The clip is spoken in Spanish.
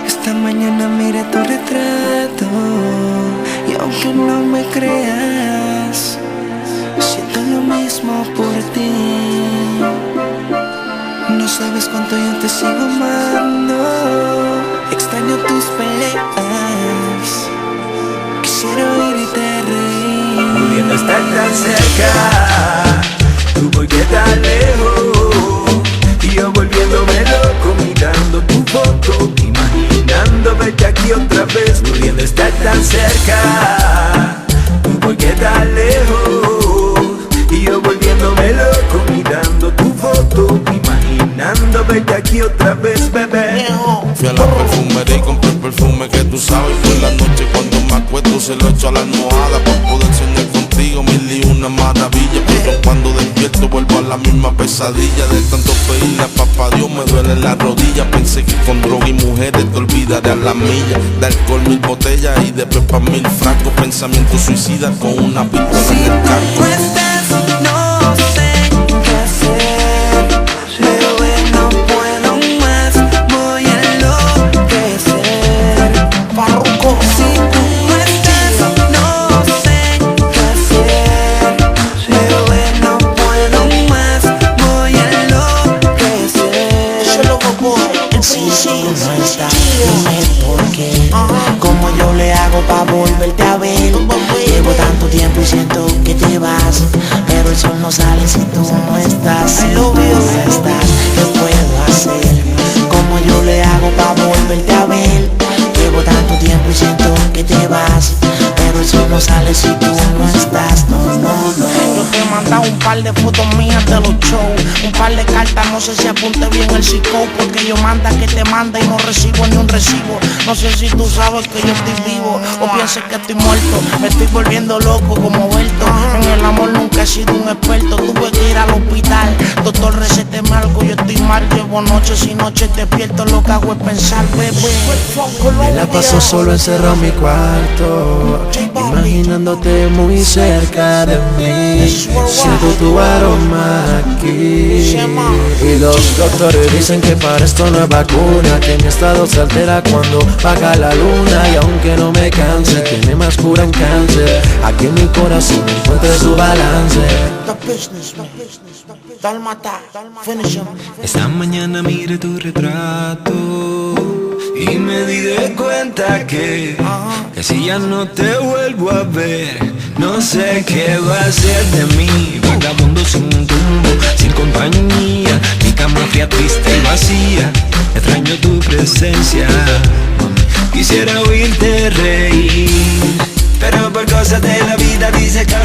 Esta mañana miré tu retrato y aunque no me creas, siento lo mismo por ti. No sabes cuánto yo te sigo amando. Extraño tus peleas. Quisiera oírte reír. Pudiendo estar tan cerca, tú por qué tan lejos. Y yo volviéndome loco, mirando tu foto, imaginando verte aquí otra vez. Pudiendo estar tan cerca, tú por qué tan lejos. Y yo volviéndome loco, mirando tu foto, imaginando verte aquí otra vez, bebé. Fui a la perfumería y compré el perfume que tú sabes. Por la noche cuando me acuesto se lo echo a la almohada para poder soñar contigo mil y una maravilla. Pero cuando despierto vuelvo a la misma pesadilla. De tanto pedirle a papá Dios me duele la rodilla. Pensé que con droga y mujeres te olvidaré a la milla. De alcohol 1000 botellas y de pepa 1000 frascos. Pensamiento suicida con una pistola Si en el tú casco. no estás, no sé qué hacer. Bebé, no puedo más, voy a enloquecer. Si tú no estás, no sé qué hacer. Bebé, no puedo más, voy a enloquecer. Si tú no estás, dime por qué. ¿Cómo yo le hago pa' volverte a ver? Llevo tanto tiempo y siento que te vas, pero el sol no sale si tú no estás. Si tú no estás, ¿qué puedo hacer? ¿Cómo yo le hago pa' volverte a ver? Llevo tanto tiempo y siento que te vas, pero el sol no sale si tú no estás. No, no, no. Yo te he mandado un par de fotos mías de los shows, un par de cartas, no sé si apunte bien el psico, porque yo manda que te manda y no recibo ni un recibo. No sé si tú sabes que yo estoy vivo o piensas que estoy muerto. Me estoy volviendo loco como Berto. En el amor nunca he sido un experto. Tuve que ir al hospital, doctor recéteme algo, yo estoy mal. Llevo noches y noches despierto, lo que hago es pensar, bebé. Me la paso solo encerrado en mi cuarto, imaginándote muy cerca de mí. Siento tu aroma aquí. Y los doctores dicen que para esto no hay vacuna, que mi estado se altera cuando baja la luna. Y aunque no me canse, tiene más cura un cáncer. Aquí en mi corazón encuentre su balance. Esta mañana miré tu retrato y me di de cuenta que si ya no te vuelvo a ver, no sé qué va a ser de mí. Vagabundo sin rumbo, sin compañía, mi cama fría, triste y vacía. Extraño tu presencia, quisiera oírte reír, pero por cosas de la vida dice que